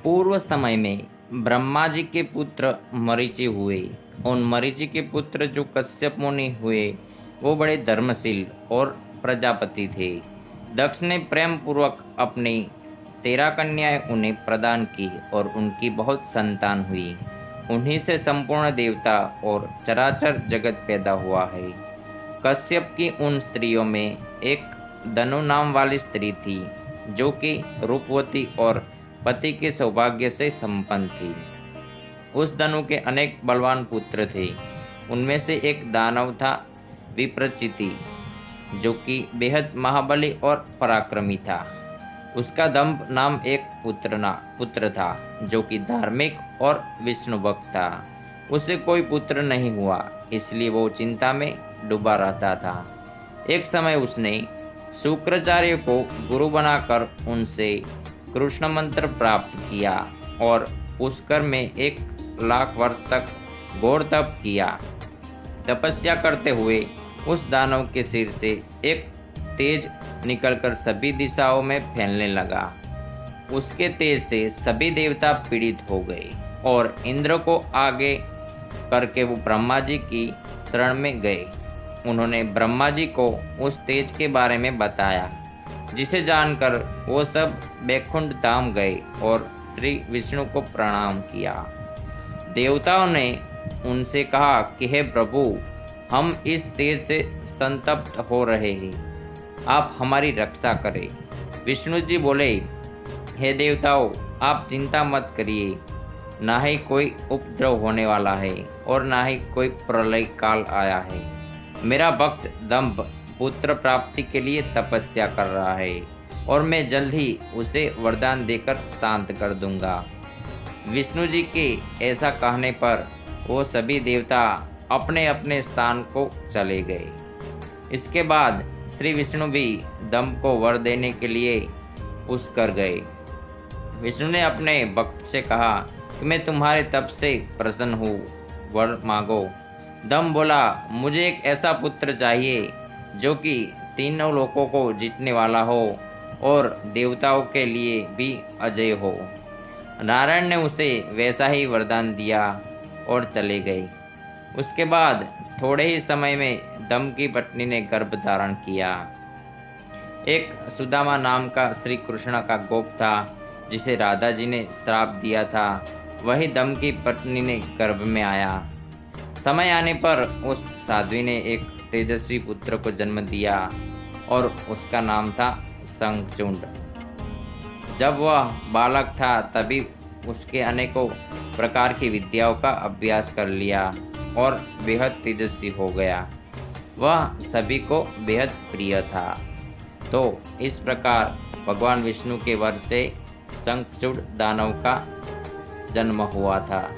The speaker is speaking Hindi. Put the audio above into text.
पूर्व समय में ब्रह्मा जी के पुत्र मरीचि हुए। उन मरीचि के पुत्र जो कश्यप मुनि हुए वो बड़े धर्मशील और प्रजापति थे। दक्ष ने प्रेम पूर्वक अपनी 13 कन्याएं उन्हें प्रदान की और उनकी बहुत संतान हुई। उन्हीं से संपूर्ण देवता और चराचर जगत पैदा हुआ है। कश्यप की उन स्त्रियों में एक धनु नाम वाली स्त्री थी जो कि रूपवती और पति के सौभाग्य से संपन्न थी। उस धनु के अनेक बलवान पुत्र थे। उनमें से एक दानव था विप्रचिति, जो कि बेहद महाबली और पराक्रमी था। उसका दंभ नाम एक पुत्र था जो कि धार्मिक और विष्णु भक्त था। उसे कोई पुत्र नहीं हुआ, इसलिए वो चिंता में डूबा रहता था। एक समय उसने शुक्राचार्य को गुरु बनाकर उनसे कृष्ण मंत्र प्राप्त किया और पुष्कर में 1 लाख वर्ष तक घोर तप किया। तपस्या करते हुए उस दानव के सिर से एक तेज निकलकर सभी दिशाओं में फैलने लगा। उसके तेज से सभी देवता पीड़ित हो गए और इंद्र को आगे करके वो ब्रह्मा जी की शरण में गए। उन्होंने ब्रह्मा जी को उस तेज के बारे में बताया, जिसे जानकर वो सब बैकुंठ धाम गए और श्री विष्णु को प्रणाम किया। देवताओं ने उनसे कहा कि हे प्रभु, हम इस तेज से संतप्त हो रहे हैं, आप हमारी रक्षा करें। विष्णु जी बोले, हे देवताओं, आप चिंता मत करिए, ना ही कोई उपद्रव होने वाला है और ना ही कोई प्रलय काल आया है। मेरा भक्त दंभ पुत्र प्राप्ति के लिए तपस्या कर रहा है और मैं जल्द ही उसे वरदान देकर शांत कर दूंगा। विष्णु जी के ऐसा कहने पर वो सभी देवता अपने अपने स्थान को चले गए। इसके बाद श्री विष्णु भी दंभ को वर देने के लिए उस कर गए। विष्णु ने अपने भक्त से कहा कि मैं तुम्हारे तप से प्रसन्न हूँ, वर मांगो। दंभ बोला, मुझे एक ऐसा पुत्र चाहिए जो कि तीनों लोकों को जीतने वाला हो और देवताओं के लिए भी अजय हो। नारायण ने उसे वैसा ही वरदान दिया और चले गए। उसके बाद थोड़े ही समय में दंभ की पत्नी ने गर्भ धारण किया। एक सुदामा नाम का श्री कृष्ण का गोप था, जिसे राधा जी ने श्राप दिया था। वही दंभ की पत्नी ने गर्भ में आया। समय आने पर उस साध्वी ने एक तेजस्वी पुत्र को जन्म दिया और उसका नाम था शंखचूड। जब वह बालक था तभी उसके अनेकों प्रकार की विद्याओं का अभ्यास कर लिया और बेहद तेजस्वी हो गया। वह सभी को बेहद प्रिय था। तो इस प्रकार भगवान विष्णु के वर से शंखचूड दानव का जन्म हुआ था।